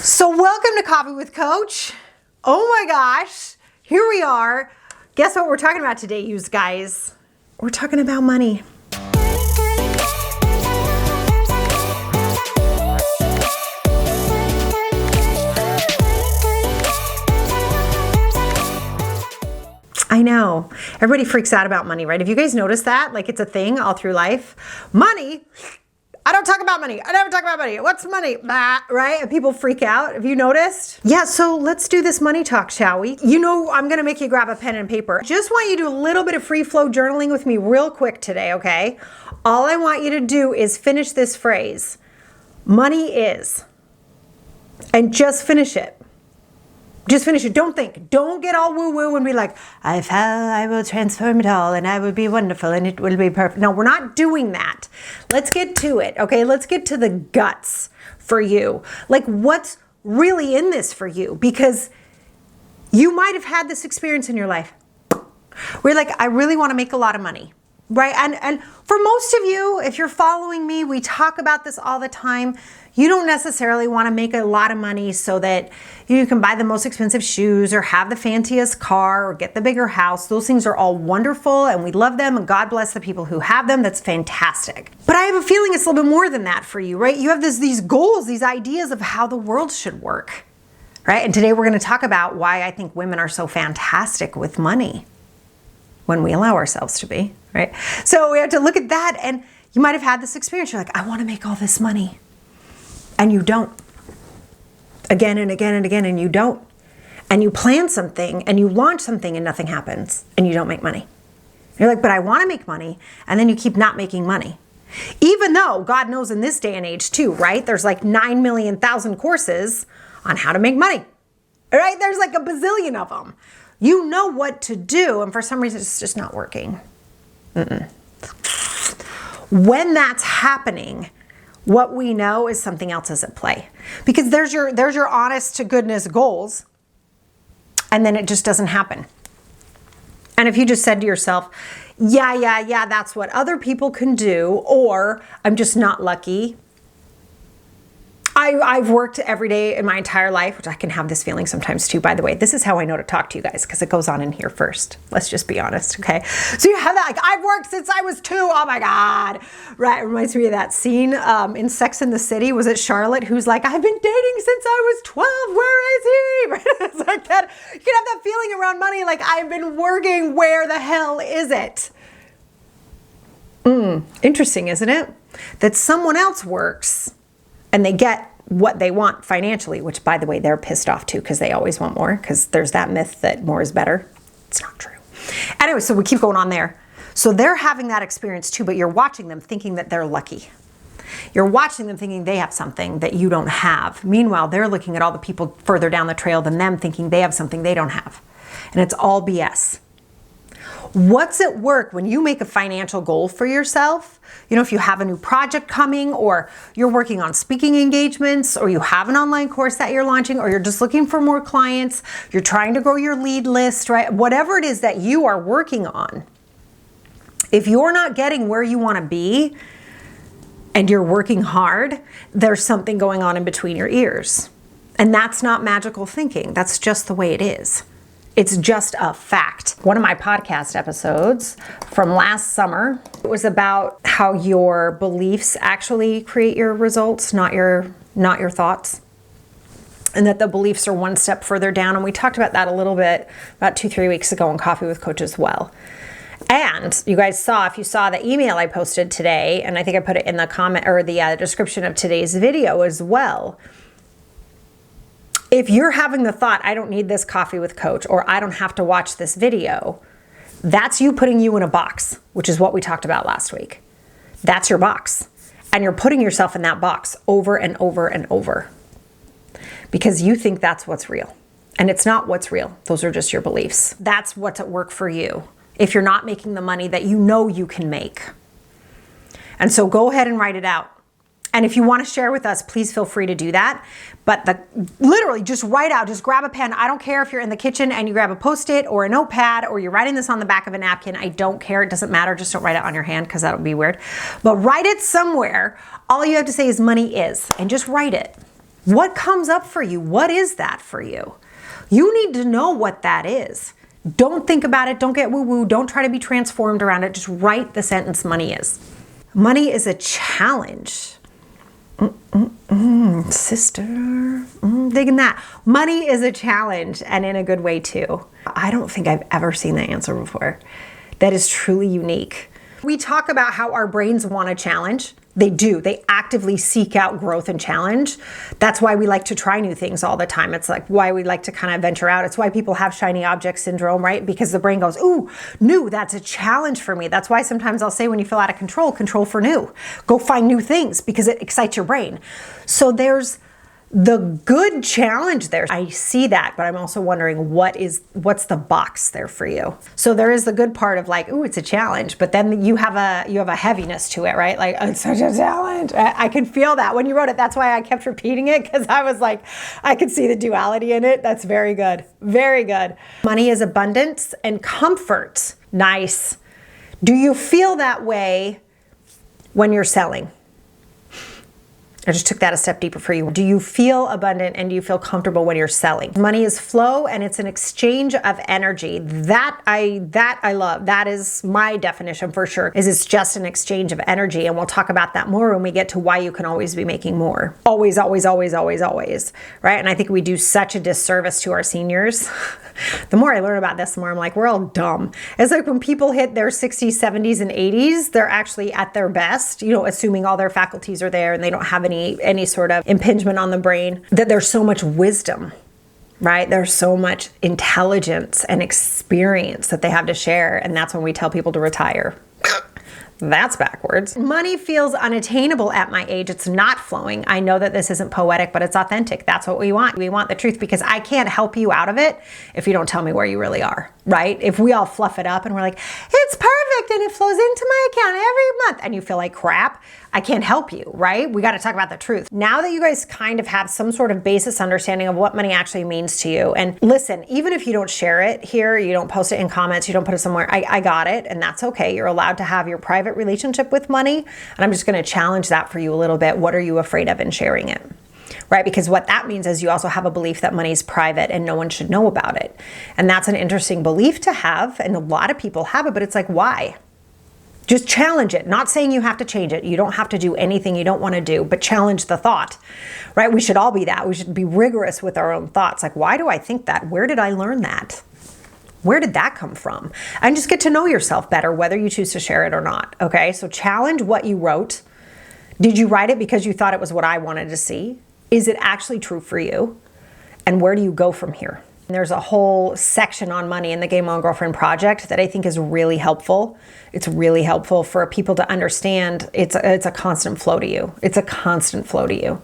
So welcome to Coffee with Coach. Oh my gosh, here we are. Guess what we're talking about today, you guys? We're talking about money. I know. Everybody freaks out about money, right? Have you guys noticed that? Like it's a thing all through life. Money. I don't talk about money. I never talk about money. What's money? Bah, right? And people freak out. Have you noticed? Yeah, so let's do this money talk, shall we? You know, I'm going to make you grab a pen and paper. Just want you to do a little bit of free flow journaling with me real quick today, okay? All I want you to do is finish this phrase. Money is. And just finish it. Just finish it. Don't think. Don't get all woo-woo and be like, I will transform it all and I will be wonderful and it will be perfect. No, we're not doing that. Let's get to it, okay? Let's get to the guts for you. Like what's really in this for you? Because you might have had this experience in your life where you're like, I really want to make a lot of money, right? And for most of you, if you're following me, we talk about this all the time. You don't necessarily want to make a lot of money so that you can buy the most expensive shoes or have the fanciest car or get the bigger house. Those things are all wonderful and we love them and God bless the people who have them. That's fantastic. But I have a feeling it's a little bit more than that for you, right? You have these goals, these ideas of how the world should work, right? And today we're going to talk about why I think women are so fantastic with money when we allow ourselves to be, right? So we have to look at that, and you might have had this experience. You're like, I want to make all this money. And you don't. Again and again and again, and you don't. And you plan something and you launch something and nothing happens and you don't make money. You're like, but I want to make money. And then you keep not making money. Even though God knows in this day and age too, right? There's like 9 million thousand courses on how to make money, right? There's like a bazillion of them. You know what to do. And for some reason, it's just not working. When that's happening, what we know is something else is at play, because there's your honest to goodness goals, and then it just doesn't happen. And if you just said to yourself, yeah, that's what other people can do, or I'm just not lucky. I've worked every day in my entire life, which I can have this feeling sometimes too, by the way. This is how I know to talk to you guys, because it goes on in here first. Let's just be honest, okay? So you have that, like, I've worked since I was 2. Oh my God. Right, it reminds me of that scene in Sex and the City. Was it Charlotte who's like, I've been dating since I was 12. Where is he? Right? It's like that. You can have that feeling around money, like I've been working. Where the hell is it? Interesting, isn't it? That someone else works and they get what they want financially, which by the way, they're pissed off too, because they always want more, because there's that myth that more is better. It's not true. Anyway, so we keep going on there. So they're having that experience too, but you're watching them thinking that they're lucky. You're watching them thinking they have something that you don't have. Meanwhile, they're looking at all the people further down the trail than them thinking they have something they don't have. And it's all BS. What's at work when you make a financial goal for yourself? You know, if you have a new project coming, or you're working on speaking engagements, or you have an online course that you're launching, or you're just looking for more clients, you're trying to grow your lead list, right? Whatever it is that you are working on, if you're not getting where you want to be and you're working hard, there's something going on in between your ears. And that's not magical thinking. That's just the way it is. It's just a fact. One of my podcast episodes from last summer was about how your beliefs actually create your results, not your thoughts. And that the beliefs are one step further down. And we talked about that a little bit about 2-3 weeks ago on Coffee with Coach as well. And you guys saw, if you saw the email I posted today, and I think I put it in the comment or the description of today's video as well. If you're having the thought, I don't need this Coffee with Coach, or I don't have to watch this video, that's you putting you in a box, which is what we talked about last week. That's your box. And you're putting yourself in that box over and over and over because you think that's what's real. And it's not what's real. Those are just your beliefs. That's what's at work for you if you're not making the money that you know you can make. And so go ahead and write it out. And if you want to share with us, please feel free to do that. But literally just write out, just grab a pen. I don't care if you're in the kitchen and you grab a Post-it or a notepad, or you're writing this on the back of a napkin. I don't care. It doesn't matter. Just don't write it on your hand, because that would be weird. But write it somewhere. All you have to say is money is, and just write it. What comes up for you? What is that for you? You need to know what that is. Don't think about it. Don't get woo-woo. Don't try to be transformed around it. Just write the sentence money is. Money is a challenge. Sister, digging that. Money is a challenge, and in a good way too. I don't think I've ever seen that answer before. That is truly unique. We talk about how our brains want a challenge. They do. They actively seek out growth and challenge. That's why we like to try new things all the time. It's like why we like to kind of venture out. It's why people have shiny object syndrome, right? Because the brain goes, ooh, new, that's a challenge for me. That's why sometimes I'll say when you feel out of control, control for new. Go find new things because it excites your brain. So there's the good challenge there. I see that, but I'm also wondering what's the box there for you. So there is the good part of like, ooh, it's a challenge, but then you have a heaviness to it, right? Like, it's such a challenge. I can feel that when you wrote it. That's why I kept repeating it, because I was like, I could see the duality in it. That's very good. Very good. Money is abundance and comfort. Nice. Do you feel that way when you're selling? I just took that a step deeper for you. Do you feel abundant and do you feel comfortable when you're selling? Money is flow and it's an exchange of energy. That I love. That is my definition for sure, is it's just an exchange of energy. And we'll talk about that more when we get to why you can always be making more. Always, always, always, always, always, right? And I think we do such a disservice to our seniors. The more I learn about this, the more I'm like, we're all dumb. It's like when people hit their 60s, 70s, and 80s, they're actually at their best, assuming all their faculties are there and they don't have any sort of impingement on the brain, that there's so much wisdom, right? There's so much intelligence and experience that they have to share. And that's when we tell people to retire. That's backwards. Money feels unattainable at my age. It's not flowing. I know that this isn't poetic, but it's authentic. That's what we want. We want the truth, because I can't help you out of it if you don't tell me where you really are, right? If we all fluff it up and we're like, it's perfect and it flows into my account every month, and you feel like crap, I can't help you, right? We got to talk about the truth. Now that you guys kind of have some sort of basis understanding of what money actually means to you, and listen, even if you don't share it here, you don't post it in comments, you don't put it somewhere, I got it, and that's okay. You're allowed to have your private relationship with money, and I'm just going to challenge that for you a little bit. What are you afraid of in sharing it? Right? Because what that means is you also have a belief that money is private and no one should know about it. And that's an interesting belief to have, and a lot of people have it, but it's like, why? Just challenge it. Not saying you have to change it. You don't have to do anything you don't want to do, but challenge the thought, right? We should all be that. We should be rigorous with our own thoughts. Like, why do I think that? Where did I learn that? Where did that come from? And just get to know yourself better, whether you choose to share it or not. Okay, so challenge what you wrote. Did you write it because you thought it was what I wanted to see? Is it actually true for you? And where do you go from here? And there's a whole section on money in the Game On Girlfriend project that I think is really helpful. It's really helpful for people to understand it's a constant flow to you. It's a constant flow to you.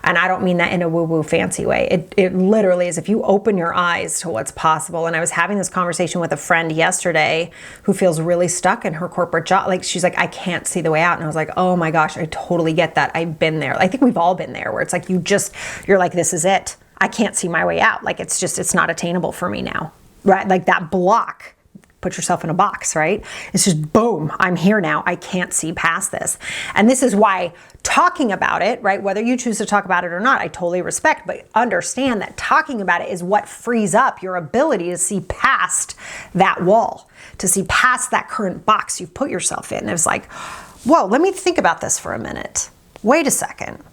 And I don't mean that in a woo-woo fancy way. It literally is if you open your eyes to what's possible. And I was having this conversation with a friend yesterday who feels really stuck in her corporate job. Like, she's like, I can't see the way out. And I was like, oh my gosh, I totally get that. I've been there. I think we've all been there, where it's like you're like, this is it. I can't see my way out. Like, it's not attainable for me now, right? Like that block. Put yourself in a box, right? It's just boom, I'm here now. I can't see past this. And this is why talking about it, right? Whether you choose to talk about it or not, I totally respect, but understand that talking about it is what frees up your ability to see past that wall, to see past that current box you've put yourself in. It's like, whoa, let me think about this for a minute. Wait a second.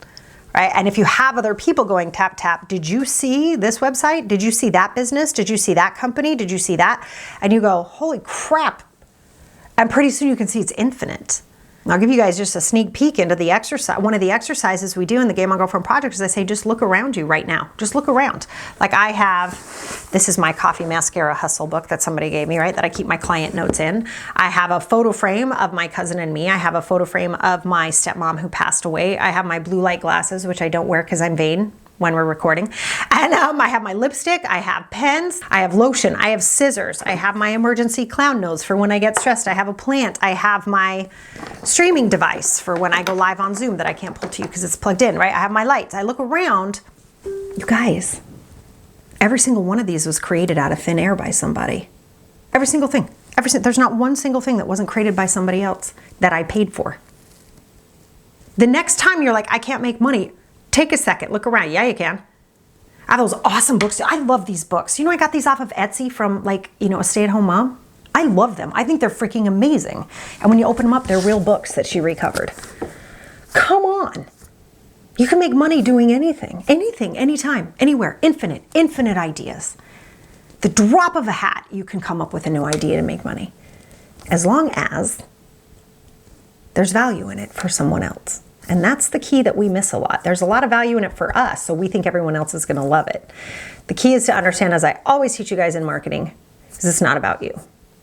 Right? And if you have other people going tap, tap, did you see this website? Did you see that business? Did you see that company? Did you see that? And you go, holy crap. And pretty soon you can see it's infinite. And I'll give you guys just a sneak peek into the exercise. One of the exercises we do in the Game On Girlfriend project is I say, just look around you right now. Just look around. Like I have, this is my coffee mascara hustle book that somebody gave me, right? That I keep my client notes in. I have a photo frame of my cousin and me. I have a photo frame of my stepmom who passed away. I have my blue light glasses, which I don't wear because I'm vain when we're recording. And I have my lipstick, I have pens, I have lotion, I have scissors, I have my emergency clown nose for when I get stressed, I have a plant, I have my streaming device for when I go live on Zoom that I can't pull to you because it's plugged in, right? I have my lights. I look around. You guys, every single one of these was created out of thin air by somebody. Every single thing. There's not one single thing that wasn't created by somebody else that I paid for. The next time you're like, I can't make money, Take a second, look around. Yeah, you can. I have those awesome books. I love these books. You know, I got these off of Etsy from like, you know, a stay-at-home mom. I love them. I think they're freaking amazing. And when you open them up, they're real books that she recovered. Come on. You can make money doing anything, anytime, anywhere. Infinite ideas. The drop of a hat, you can come up with a new idea to make money. As long as there's value in it for someone else. And that's the key that we miss a lot. There's a lot of value in it for us, so we think everyone else is going to love it. The key is to understand, as I always teach you guys in marketing, is it's not about you.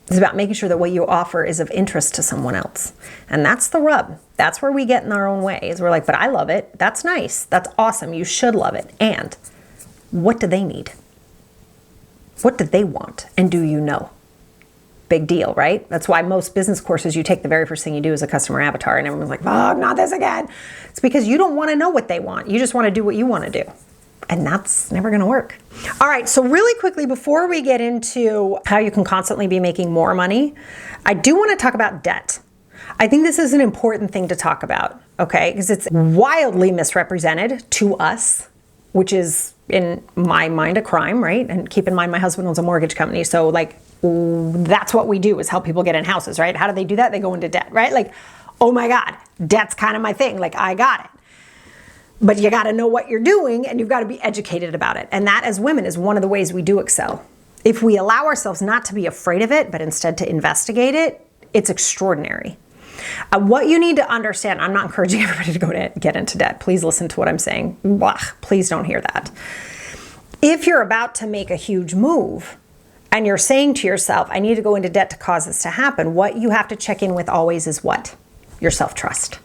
It's about making sure that what you offer is of interest to someone else. And that's the rub. That's where we get in our own ways. We're like, but I love it. That's nice. That's awesome. You should love it. And what do they need? What do they want? And do you know? Big deal, right? That's why most business courses, you take the very first thing you do is a customer avatar, and everyone's like, oh, not this again. It's because you don't want to know what they want. You just want to do what you want to do. And that's never going to work. All right, so really quickly, before we get into how you can constantly be making more money, I do want to talk about debt. I think this is an important thing to talk about, okay? Because it's wildly misrepresented to us, which is, in my mind, a crime, right? And keep in mind, my husband owns a mortgage company, so like, that's what we do, is help people get in houses, right? How do they do that? They go into debt, right? Like, oh my God, debt's kind of my thing. Like, I got it. But you got to know what you're doing, and you've got to be educated about it. And that, as women, is one of the ways we do excel. If we allow ourselves not to be afraid of it, but instead to investigate it, it's extraordinary. What you need to understand, I'm not encouraging everybody to go to get into debt. Please listen to what I'm saying. Blah, please don't hear that. If you're about to make a huge move, and you're saying to yourself, I need to go into debt to cause this to happen, what you have to check in with always is what? Your self-trust.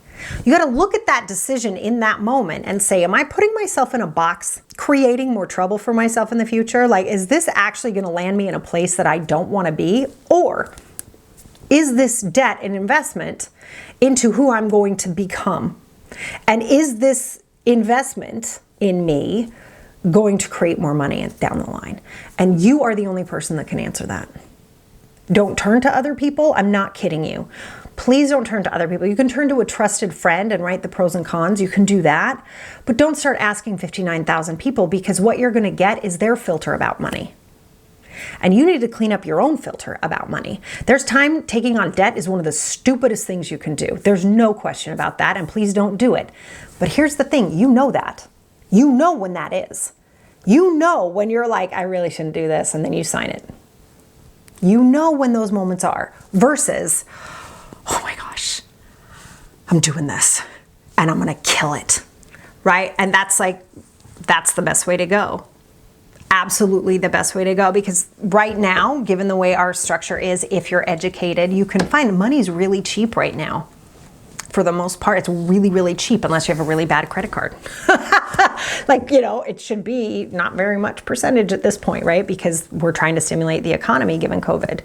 You got to look at that decision in that moment and say, am I putting myself in a box, creating more trouble for myself in the future? Like, is this actually going to land me in a place that I don't want to be? Or is this debt an investment into who I'm going to become? And is this investment in me going to create more money down the line? And you are the only person that can answer that. Don't turn to other people. I'm not kidding you. Please don't turn to other people. You can turn to a trusted friend and write the pros and cons. You can do that. But don't start asking 59,000 people, because what you're going to get is their filter about money. And you need to clean up your own filter about money. There's time taking on debt is one of the stupidest things you can do. There's no question about that, and please don't do it. But here's the thing, you know that. You know when that is. You know when you're like, I really shouldn't do this, and then you sign it. You know when those moments are, versus, oh my gosh, I'm doing this and I'm gonna kill it, right? And that's the best way to go. Absolutely the best way to go, because right now, given the way our structure is, if you're educated, you can find money's really cheap right now. For the most part, it's really, really cheap, unless you have a really bad credit card. Like, you know, it should be not very much percentage at this point, right? Because we're trying to stimulate the economy given COVID.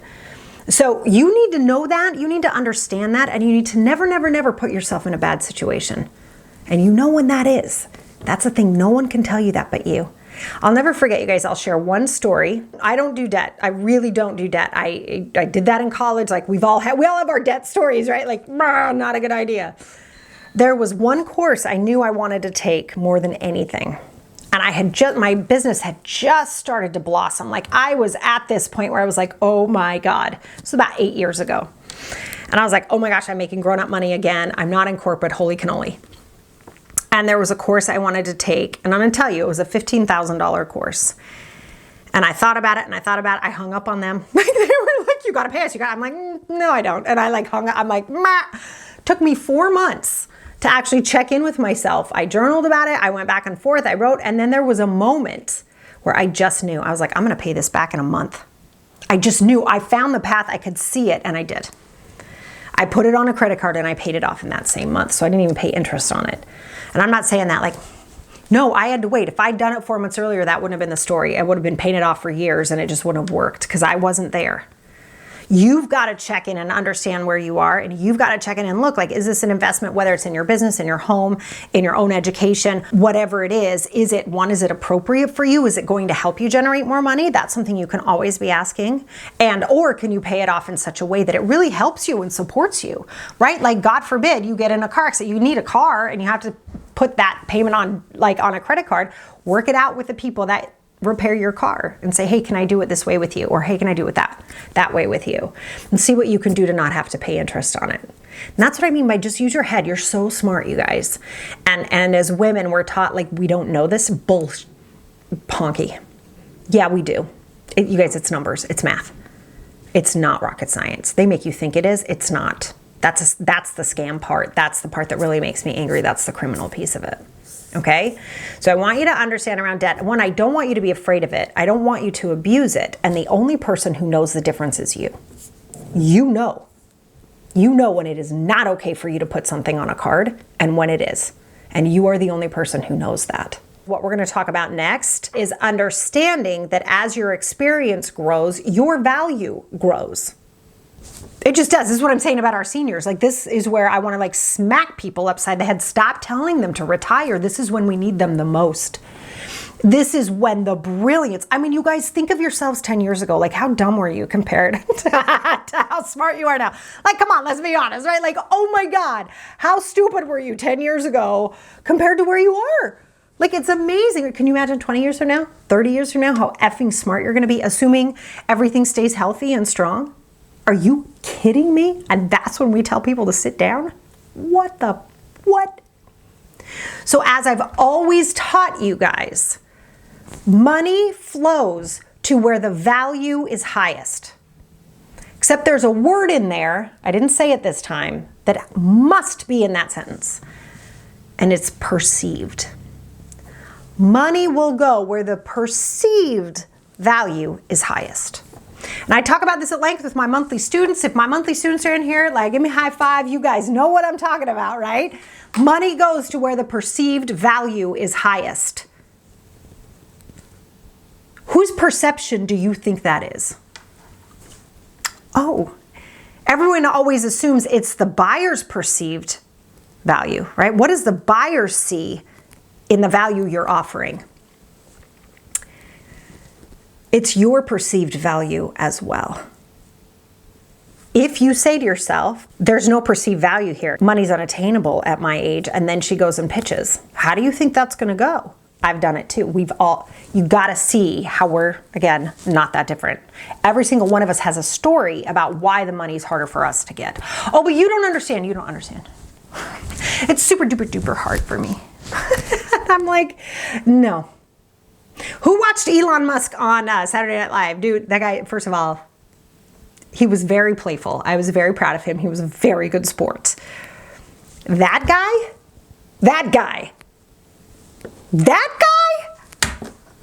So you need to know that, you need to understand that, and you need to never, never, never put yourself in a bad situation. And you know when that is. That's the thing, no one can tell you that but you. I'll never forget, you guys, I'll share one story. I don't do debt. I really don't do debt. I did that in college. Like we all have our debt stories, right? Like, not a good idea. There was one course I knew I wanted to take more than anything. And my business had just started to blossom. Like I was at this point where I was like, oh my God. This was about 8 years ago. And I was like, oh my gosh, I'm making grown-up money again. I'm not in corporate, holy cannoli. And there was a course I wanted to take, and I'm gonna tell you, it was a $15,000 course. And I thought about it, and I thought about it. I hung up on them. They were like, you gotta pay us. I'm like, no, I don't. And I like hung up. I'm like, meh. Took me 4 months to actually check in with myself. I journaled about it. I went back and forth. I wrote, and then there was a moment where I just knew. I was like, I'm gonna pay this back in a month. I just knew. I found the path. I could see it, and I did. I put it on a credit card, and I paid it off in that same month. So I didn't even pay interest on it. And I'm not saying that like, no, I had to wait. If I'd done it 4 months earlier, that wouldn't have been the story. I would have been paying it off for years, and it just wouldn't have worked because I wasn't there. You've got to check in and understand where you are, and you've got to check in and look like, is this an investment, whether it's in your business, in your home, in your own education, whatever it is it appropriate for you? Is it going to help you generate more money? That's something you can always be asking. Or can you pay it off in such a way that it really helps you and supports you, right? Like, God forbid you get in a car accident, you need a car and you have to put that payment on a credit card. Work it out with the people that repair your car and say, hey, can I do it this way with you? Or hey, can I do it that way with you? And see what you can do to not have to pay interest on it. And that's what I mean by just use your head. You're so smart, you guys. And as women, we're taught like we don't know this. Ponky. Yeah, we do. You guys, it's numbers. It's math. It's not rocket science. They make you think it is. It's not. That's the scam part. That's the part that really makes me angry. That's the criminal piece of it. Okay? So I want you to understand around debt. One, I don't want you to be afraid of it. I don't want you to abuse it. And the only person who knows the difference is you. You know. You know when it is not okay for you to put something on a card and when it is. And you are the only person who knows that. What we're going to talk about next is understanding that as your experience grows, your value grows. It just does. This is what I'm saying about our seniors. Like, this is where I want to like smack people upside the head. Stop telling them to retire. This is when we need them the most. This is when the brilliance, I mean, you guys think of yourselves 10 years ago. Like, how dumb were you compared to how smart you are now? Like, come on, let's be honest, right? Like, oh my God, how stupid were you 10 years ago compared to where you are? Like, it's amazing. Can you imagine 20 years from now, 30 years from now, how effing smart you're going to be, assuming everything stays healthy and strong? Are you kidding me? And that's when we tell people to sit down? What? So as I've always taught you guys, money flows to where the value is highest. Except there's a word in there, I didn't say it this time, that must be in that sentence. And it's perceived. Money will go where the perceived value is highest. And I talk about this at length with my monthly students. If my monthly students are in here, like, give me a high five. You guys know what I'm talking about, right? Money goes to where the perceived value is highest. Whose perception do you think that is? Oh, everyone always assumes it's the buyer's perceived value, right? What does the buyer see in the value you're offering? It's your perceived value as well. If you say to yourself, there's no perceived value here, money's unattainable at my age, and then she goes and pitches, how do you think that's going to go? I've done it too. You got to see how we're, again, not that different. Every single one of us has a story about why the money's harder for us to get. Oh, but you don't understand. You don't understand. It's super duper duper hard for me. I'm like, no. Who watched Elon Musk on Saturday Night Live? Dude, that guy, first of all, he was very playful. I was very proud of him. He was a very good sport. That guy,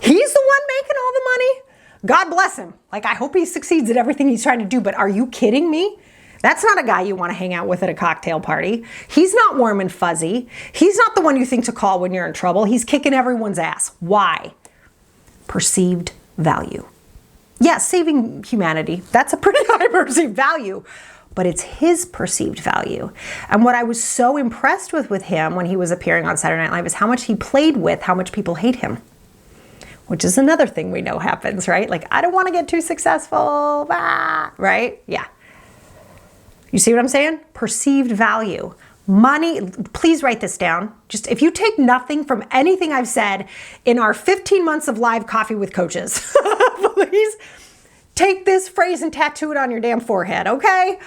he's the one making all the money. God bless him. Like, I hope he succeeds at everything he's trying to do, but are you kidding me? That's not a guy you want to hang out with at a cocktail party. He's not warm and fuzzy. He's not the one you think to call when you're in trouble. He's kicking everyone's ass. Why? Perceived value. Yeah, saving humanity. That's a pretty high perceived value, but it's his perceived value. And what I was so impressed with him when he was appearing on Saturday Night Live is how much he played with how much people hate him, which is another thing we know happens, right? Like, I don't want to get too successful, right? Yeah. You see what I'm saying? Perceived value. Money, please write this down. Just if you take nothing from anything I've said in our 15 months of live coffee with coaches, please take this phrase and tattoo it on your damn forehead, okay?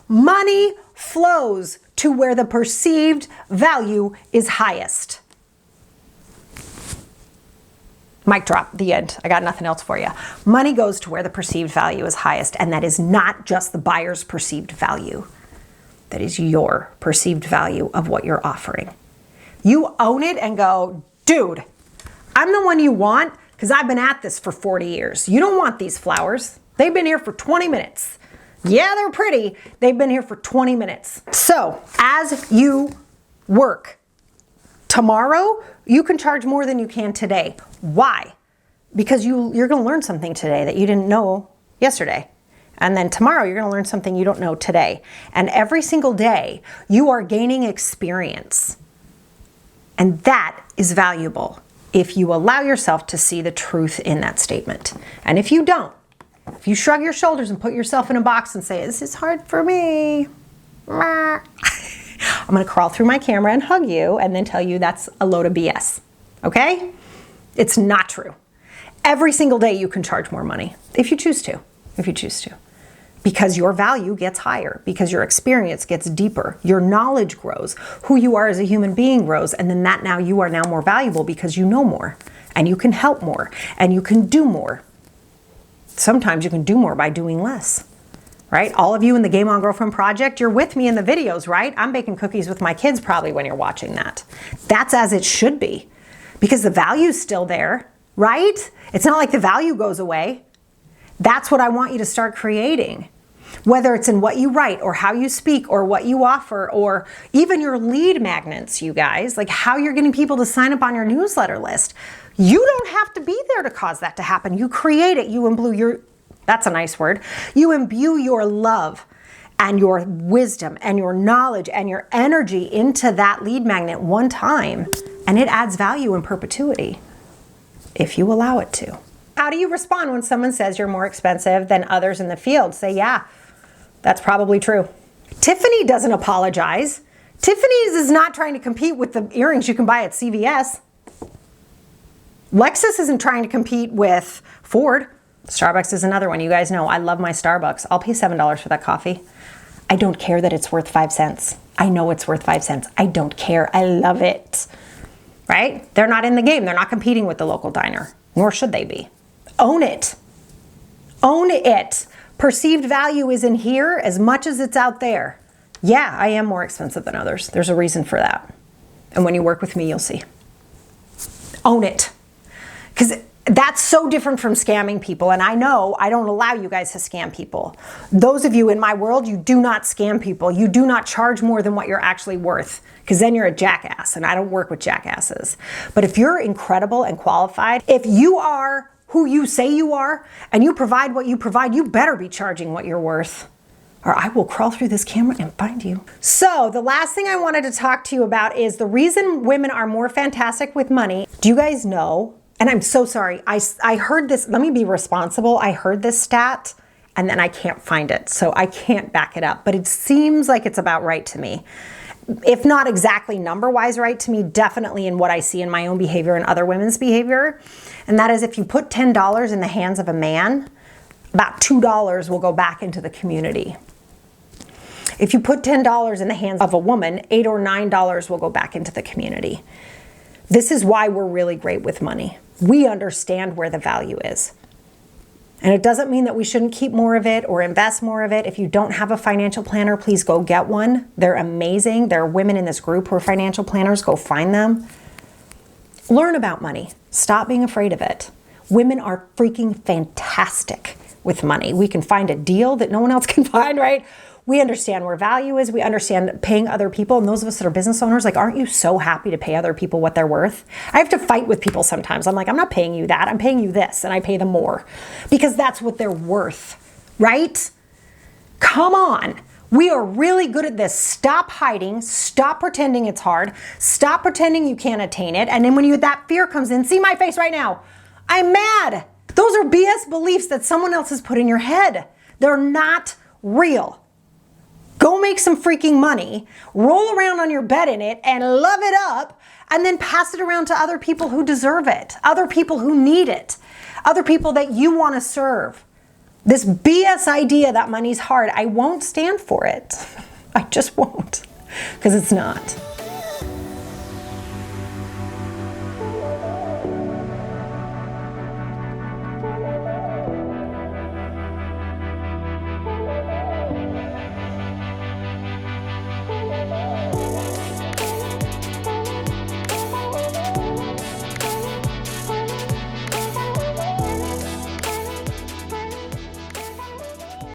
Money flows to where the perceived value is highest. Mic drop, the end. I got nothing else for you. Money goes to where the perceived value is highest, and that is not just the buyer's perceived value. That is your perceived value of what you're offering. You own it and go, dude, I'm the one you want because I've been at this for 40 years. You don't want these flowers. They've been here for 20 minutes. Yeah, they're pretty. They've been here for 20 minutes. So as you work, tomorrow you can charge more than you can today. Why? Because you're going to learn something today that you didn't know yesterday. And then tomorrow you're gonna learn something you don't know today. And every single day you are gaining experience. And that is valuable if you allow yourself to see the truth in that statement. And if you don't, if you shrug your shoulders and put yourself in a box and say, this is hard for me, I'm gonna crawl through my camera and hug you and then tell you that's a load of BS, okay? It's not true. Every single day you can charge more money if you choose to, because your value gets higher, because your experience gets deeper, your knowledge grows, who you are as a human being grows, and then that now you are now more valuable because you know more and you can help more and you can do more. Sometimes you can do more by doing less, right? All of you in the Game On Girlfriend Project, you're with me in the videos, right? I'm baking cookies with my kids probably when you're watching that. That's as it should be, because the value's still there, right? It's not like the value goes away. That's what I want you to start creating. Whether it's in what you write or how you speak or what you offer or even your lead magnets, you guys, like how you're getting people to sign up on your newsletter list. You don't have to be there to cause that to happen. You create it. You imbue your, that's a nice word. You imbue your love and your wisdom and your knowledge and your energy into that lead magnet one time, and it adds value in perpetuity if you allow it to. How do you respond when someone says you're more expensive than others in the field? Say, yeah, that's probably true. Tiffany doesn't apologize. Tiffany's is not trying to compete with the earrings you can buy at CVS. Lexus isn't trying to compete with Ford. Starbucks is another one. You guys know I love my Starbucks. I'll pay $7 for that coffee. I don't care that it's worth 5 cents. I know it's worth 5 cents. I don't care. I love it. Right? They're not in the game. They're not competing with the local diner, nor should they be. Own it. Own it. Perceived value is in here as much as it's out there. Yeah, I am more expensive than others. There's a reason for that. And when you work with me, you'll see. Own it. Because that's so different from scamming people. And I know I don't allow you guys to scam people. Those of you in my world, you do not scam people. You do not charge more than what you're actually worth, because then you're a jackass, and I don't work with jackasses. But if you're incredible and qualified, if you are who you say you are and you provide what you provide, you better be charging what you're worth, or I will crawl through this camera and find you. So the last thing I wanted to talk to you about is the reason women are more fantastic with money. Do you guys know? And I'm so sorry. I heard this, let me be responsible. I heard this stat and then I can't find it. So I can't back it up, but it seems like it's about right to me. If not exactly number-wise right to me, definitely in what I see in my own behavior and other women's behavior. And that is, if you put $10 in the hands of a man, about $2 will go back into the community. If you put $10 in the hands of a woman, $8 or $9 will go back into the community. This is why we're really great with money. We understand where the value is. And it doesn't mean that we shouldn't keep more of it or invest more of it. If you don't have a financial planner, please go get one. They're amazing. There are women in this group who are financial planners. Go find them. Learn about money. Stop being afraid of it. Women are freaking fantastic with money. We can find a deal that no one else can find, right? We understand where value is. We understand paying other people. And those of us that are business owners, like, aren't you so happy to pay other people what they're worth? I have to fight with people sometimes. I'm like, I'm not paying you that. I'm paying you this. And I pay them more because that's what they're worth, right? Come on. We are really good at this. Stop hiding. Stop pretending it's hard. Stop pretending you can't attain it. And then when that fear comes in, see my face right now. I'm mad. Those are BS beliefs that someone else has put in your head. They're not real. Go make some freaking money, roll around on your bed in it and love it up, and then pass it around to other people who deserve it, other people who need it, other people that you want to serve. This BS idea that money's hard, I won't stand for it. I just won't, because it's not.